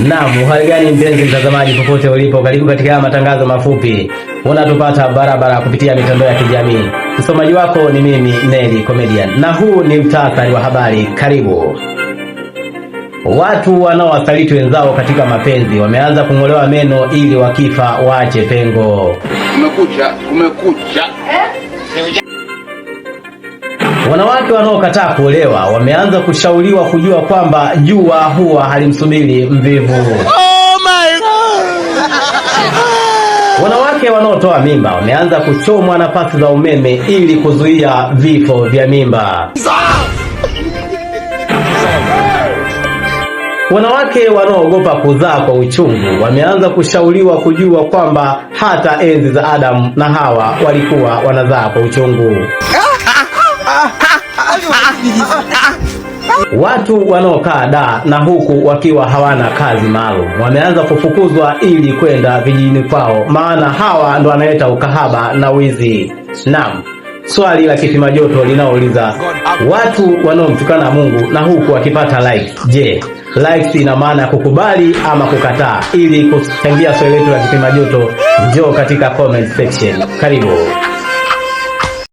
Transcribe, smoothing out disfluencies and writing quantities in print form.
Naam, hali gani mpenzi mtazamaji popote ulipo, karibu katika matangazo mafupi. Unatupata barabara kupitia mitandao ya kijamii. Msomaji wako ni mimi Neli Comedian. Na huu ni mtasari wa habari. Karibu. Watu wanaowasaliti wenzao katika mapenzi wameanza kung'olewa meno ili wakifa waache pengo. Kumekucha. Wanawake wanaokataa kuolewa wameanza kushauriwa kujua kwamba jua huwa halimsubiri mvivu. Oh my God! Wanawake wanaotoa mimba wameanza kuchomwa na pasi za umeme ili kuzuia vifo vya mimba. Wanawake wanaoogopa kuzaa kwa uchungu wameanza kushauriwa kujua kwamba hata enzi za Adamu na Hawa walikuwa wanazaa kwa uchungu. Watu wanaokaa daa na huku wakiwa hawana kazi maalum wameanza kufukuzwa ili kwenda vijijini kwao, maana hawa ndo wanaleta ukahaba na wizi. Naam, swali la kipima joto linauliza watu wanaomtukana Mungu na huku wakipata like. Je, likes ina maana ya kukubali ama kukataa? Ili kuchangia swali letu la kipima joto, njoo katika comment section. Karibu.